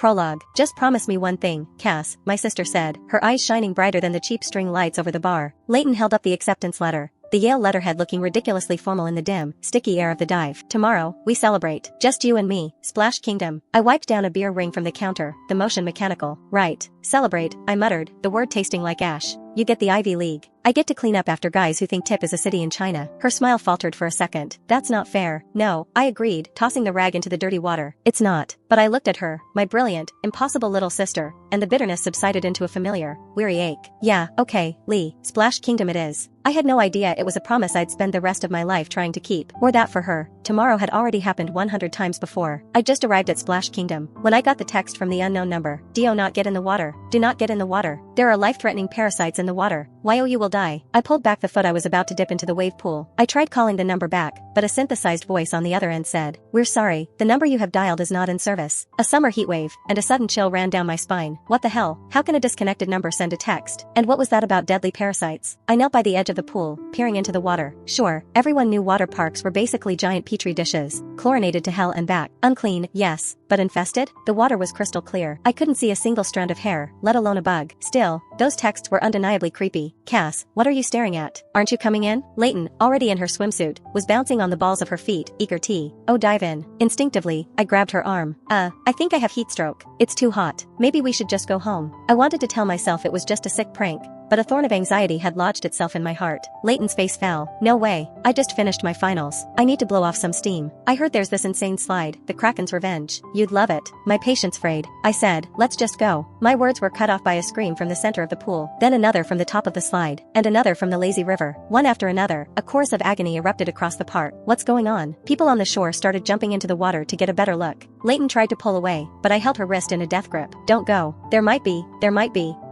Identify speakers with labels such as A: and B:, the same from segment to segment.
A: Prologue. Just promise me one thing, Cass, my sister said, her eyes shining brighter than the cheap string lights over the bar. Leighton held up the acceptance letter, the Yale letterhead looking ridiculously formal in the dim, sticky air of the dive. Tomorrow, we celebrate. Just you and me, Splash Kingdom. I wiped down a beer ring from the counter, the motion mechanical. Right. Celebrate, I muttered, the word tasting like ash. You get the Ivy League. I get to clean up after guys who think Tip is a city in China. Her smile faltered for a second. That's not fair. No, I agreed, tossing the rag into the dirty water. It's not. But I looked at her, my brilliant, impossible little sister, and the bitterness subsided into a familiar, weary ache. Yeah, okay, Lee, Splash Kingdom it is. I had no idea it was a promise I'd spend the rest of my life trying to keep. Or that for her. Tomorrow had already happened 100 times before. I just arrived at Splash Kingdom when I got the text from the unknown number. Do not get in the water. Do not get in the water. There are life-threatening parasites in the water. You will die. I pulled back the foot I was about to dip into the wave pool. I tried calling the number back, but a synthesized voice on the other end said, "We're sorry, the number you have dialed is not in service." A summer heatwave, and a sudden chill ran down my spine. What the hell? How can a disconnected number send a text? And what was that about deadly parasites? I knelt by the edge of the pool, peering into the water. Sure, everyone knew water parks were basically giant petri dishes, chlorinated to hell and back. Unclean, yes, but infested? The water was crystal clear. I couldn't see a single strand of hair, let alone a bug. Still, those texts were undeniably creepy. Cass, what are you staring at? Aren't you coming in? Leighton, already in her swimsuit, was bouncing on the balls of her feet, eager tea. Oh, dive in. Instinctively, I grabbed her arm. I think I have heat stroke. It's too hot. Maybe we should just go home. I wanted to tell myself it was just a sick prank, but a thorn of anxiety had lodged itself in my heart. Leighton's face fell. No way. I just finished my finals. I need to blow off some steam. I heard there's this insane slide, the Kraken's Revenge. You'd love it. My patience frayed. I said, let's just go. My words were cut off by a scream from the center of the pool, then another from the top of the slide, and another from the lazy river. One after another, a chorus of agony erupted across the park. What's going on? People on the shore started jumping into the water to get a better look. Leighton tried to pull away, but I held her wrist in a death grip. Don't go. There might be.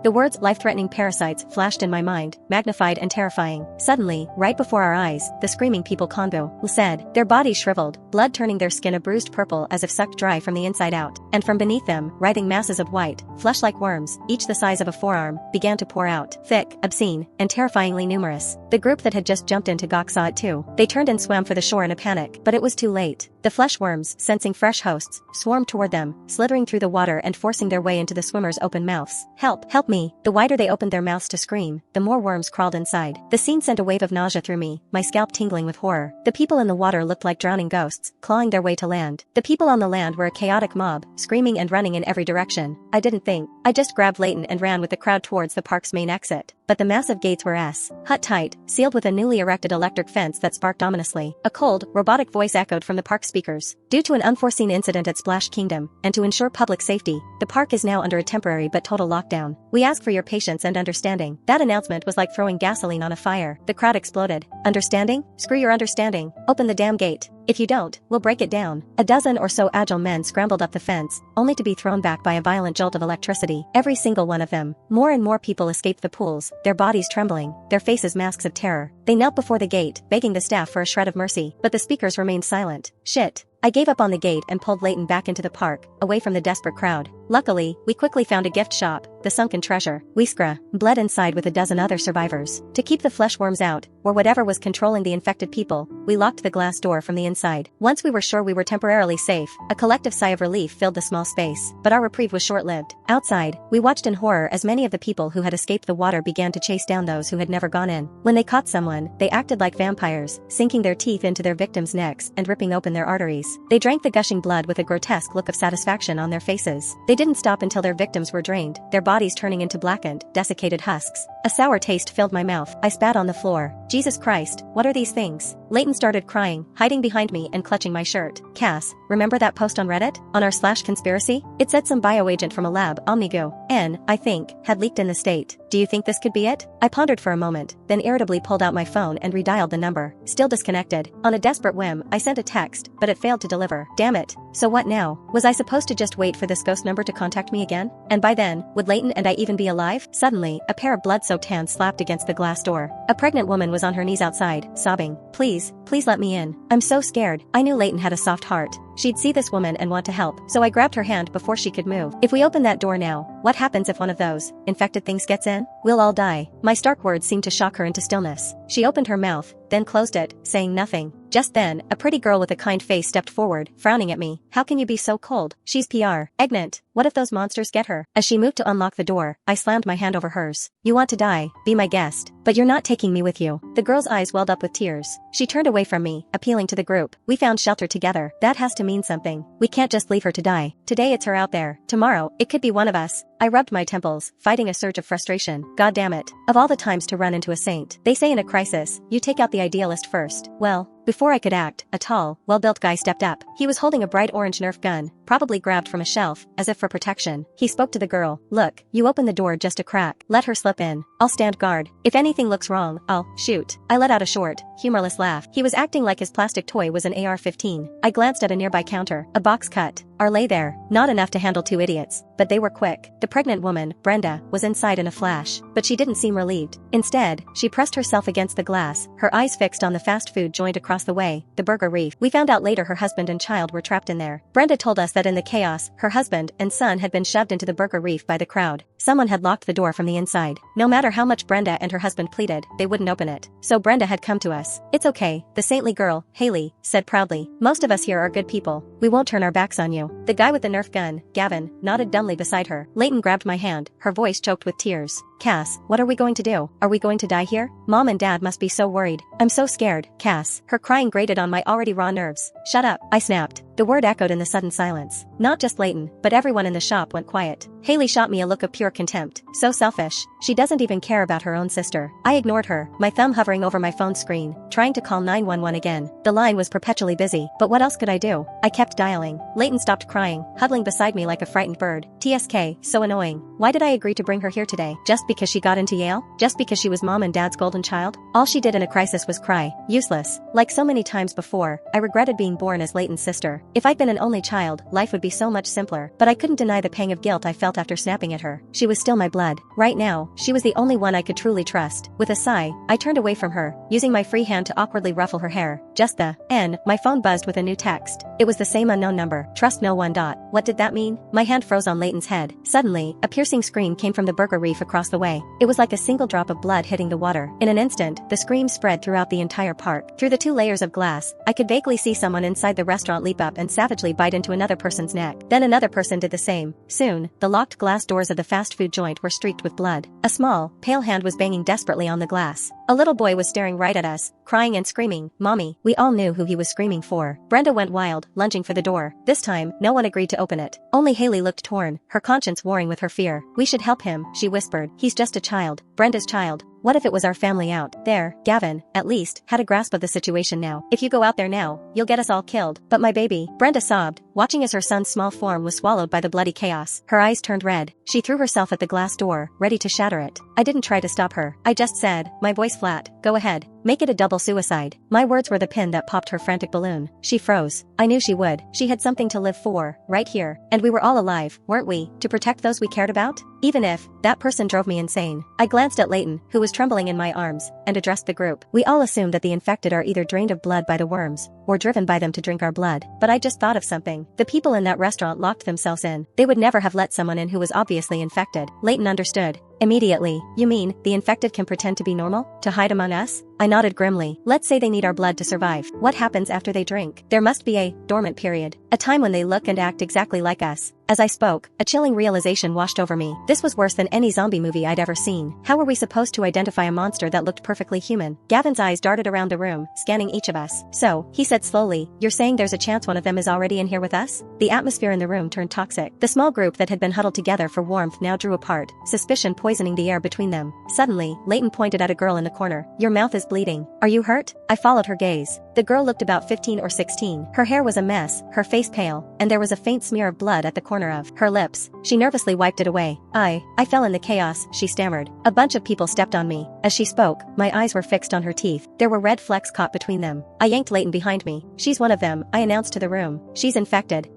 A: The words life-threatening parasites flashed in my mind, magnified and terrifying. Suddenly, right before our eyes, the screaming people convo said, their bodies shriveled, blood turning their skin a bruised purple as if sucked dry from the inside out, and from beneath them, writhing masses of white, flesh-like worms, each the size of a forearm, began to pour out, thick, obscene, and terrifyingly numerous. The group that had just jumped into Gawk saw it too. They turned and swam for the shore in a panic, but it was too late. The flesh worms, sensing fresh hosts, swarmed toward them, slithering through the water and forcing their way into the swimmers' open mouths. Help! Help me! The wider they opened their mouths to scream, the more worms crawled inside. The scene sent a wave of nausea through me, my scalp tingling with horror. The people in the water looked like drowning ghosts, clawing their way to land. The people on the land were a chaotic mob, screaming and running in every direction. I didn't think. I just grabbed Leighton and ran with the crowd towards the park's main exit. But the massive gates were hut tight, sealed with a newly erected electric fence that sparked ominously. A cold, robotic voice echoed from the park speakers. Due to an unforeseen incident at Splash Kingdom, and to ensure public safety, the park is now under a temporary but total lockdown. We ask for your patience and understanding. That announcement was like throwing gasoline on a fire. The crowd exploded. Understanding? Screw your understanding. Open the damn gate. If you don't, we'll break it down. A dozen or so agile men scrambled up the fence, only to be thrown back by a violent jolt of electricity. Every single one of them. More and more people escaped the pools, their bodies trembling, their faces masks of terror. They knelt before the gate, begging the staff for a shred of mercy, but the speakers remained silent. Shit. I gave up on the gate and pulled Leighton back into the park, away from the desperate crowd. Luckily, we quickly found a gift shop, the Sunken Treasure. We bled inside with a dozen other survivors. To keep the flesh worms out, or whatever was controlling the infected people, we locked the glass door from the inside. Once we were sure we were temporarily safe, a collective sigh of relief filled the small space. But our reprieve was short-lived. Outside, we watched in horror as many of the people who had escaped the water began to chase down those who had never gone in. When they caught someone, they acted like vampires, sinking their teeth into their victims' necks and ripping open their arteries. They drank the gushing blood with a grotesque look of satisfaction on their faces. They didn't stop until their victims were drained, their bodies turning into blackened, desiccated husks. A sour taste filled my mouth. I spat on the floor. Jesus Christ, what are these things? Leighton started crying, hiding behind me and clutching my shirt. Cass, remember that post on Reddit? On our /conspiracy? It said some bioagent from a lab, Omnigo, N, I think, had leaked in the state. Do you think this could be it? I pondered for a moment, then irritably pulled out my phone and redialed the number. Still disconnected. On a desperate whim, I sent a text, but it failed to deliver. Damn it. So what now? Was I supposed to just wait for this ghost number to contact me again? And by then, would Leighton and I even be alive? Suddenly, a pair of blood-soaked hands slapped against the glass door. A pregnant woman was on her knees outside, sobbing. Please let me in. I'm so scared. I knew Leighton had a soft heart. She'd see this woman and want to help, so I grabbed her hand before she could move. If we open that door now, what happens if one of those infected things gets in? We'll all die. My stark words seemed to shock her into stillness. She opened her mouth, then closed it, saying nothing. Just then, a pretty girl with a kind face stepped forward, frowning at me. How can you be so cold? She's PR. Egnant. What if those monsters get her? As she moved to unlock the door, I slammed my hand over hers. You want to die? Be my guest. But you're not taking me with you. The girl's eyes welled up with tears. She turned away from me, appealing to the group. We found shelter together. That has to mean something. We can't just leave her to die. Today it's her out there. Tomorrow, it could be one of us. I rubbed my temples, fighting a surge of frustration. God damn it. Of all the times to run into a saint. They say in a crisis, you take out the idealist first. Well, before I could act, a tall, well-built guy stepped up. He was holding a bright orange Nerf gun, probably grabbed from a shelf, as if for protection. He spoke to the girl. Look, you open the door just a crack. Let her slip in. I'll stand guard. If anything looks wrong, I'll shoot. I let out a short, humorless laugh. He was acting like his plastic toy was an AR-15. I glanced at a nearby counter. A box cut. Our lay there. Not enough to handle two idiots, but they were quick. The pregnant woman, Brenda, was inside in a flash, but she didn't seem relieved. Instead, she pressed herself against the glass, her eyes fixed on the fast food joint across the way, the Burger Reef. We found out later her husband and child were trapped in there. Brenda told us that in the chaos, her husband and son had been shoved into the Burger Reef by the crowd. Someone had locked the door from the inside. No matter how much Brenda and her husband pleaded, they wouldn't open it. So Brenda had come to us. It's okay, the saintly girl, Haley, said proudly. Most of us here are good people. We won't turn our backs on you. The guy with the Nerf gun, Gavin, nodded dumbly beside her. Leighton grabbed my hand, her voice choked with tears. Cass, what are we going to do? Are we going to die here? Mom and Dad must be so worried. I'm so scared, Cass. Her crying grated on my already raw nerves. Shut up, I snapped. The word echoed in the sudden silence. Not just Leighton, but everyone in the shop went quiet. Haley shot me a look of pure contempt. So selfish. She doesn't even care about her own sister. I ignored her, my thumb hovering over my phone screen, trying to call 911 again. The line was perpetually busy, but what else could I do? I kept dialing. Leighton stopped crying, huddling beside me like a frightened bird. TSK, so annoying. Why did I agree to bring her here today? Just because she got into Yale? Just because she was Mom and Dad's golden child? All she did in a crisis was cry. Useless. Like so many times before, I regretted being born as Leighton's sister. If I'd been an only child, life would be so much simpler, but I couldn't deny the pang of guilt I felt after snapping at her. She was still my blood. Right now, she was the only one I could truly trust. With a sigh, I turned away from her, using my free hand to awkwardly ruffle her hair. Just the N. My phone buzzed with a new text. It was the same unknown number. Trust no one. What did that mean? My hand froze on Leighton's head. Suddenly, a piercing scream came from the Burger Reef across the way. It was like a single drop of blood hitting the water. In an instant, the scream spread throughout the entire park. Through the 2 layers of glass, I could vaguely see someone inside the restaurant leap up and savagely bite into another person's neck. Then another person did the same. Soon, the locked glass doors of the fast food joint were streaked with blood. A small, pale hand was banging desperately on the glass. A little boy was staring right at us, crying and screaming, "Mommy." We all knew who he was screaming for. Brenda went wild, lunging for the door. This time, no one agreed to open it. Only Haley looked torn, her conscience warring with her fear. "We should help him," she whispered. "He's just a child. Brenda's child. What if it was our family out there?" Gavin, at least, had a grasp of the situation now. "If you go out there now, you'll get us all killed." "But my baby," Brenda sobbed, watching as her son's small form was swallowed by the bloody chaos. Her eyes turned red. She threw herself at the glass door, ready to shatter it. I didn't try to stop her. I just said, my voice flat, "Go ahead. Make it a double suicide." My words were the pin that popped her frantic balloon. She froze. I knew she would. She had something to live for, right here. And we were all alive, weren't we, to protect those we cared about? Even if that person drove me insane. I glanced at Leighton, who was trembling in my arms, and addressed the group. We all assume that the infected are either drained of blood by the worms, or driven by them to drink our blood. But I just thought of something. The people in that restaurant locked themselves in. They would never have let someone in who was obviously infected. Leighton understood. Immediately. "You mean, the infected can pretend to be normal? To hide among us?" I nodded grimly. "Let's say they need our blood to survive. What happens after they drink? There must be a dormant period. A time when they look and act exactly like us." As I spoke, a chilling realization washed over me. This was worse than any zombie movie I'd ever seen. How were we supposed to identify a monster that looked perfectly human? Gavin's eyes darted around the room, scanning each of us. "So," he said slowly, "you're saying there's a chance one of them is already in here with us?" The atmosphere in the room turned toxic. The small group that had been huddled together for warmth now drew apart, suspicion poisoning the air between them. Suddenly, Leighton pointed at a girl in the corner. "Your mouth is bleeding. Are you hurt?" I followed her gaze. The girl looked about 15 or 16. Her hair was a mess, her face pale, and there was a faint smear of blood at the corner of her lips. She nervously wiped it away. I fell in the chaos," she stammered. "A bunch of people stepped on me." As she spoke, my eyes were fixed on her teeth. There were red flecks caught between them. I yanked Leighton behind me. "She's one of them," I announced to the room. "She's infected."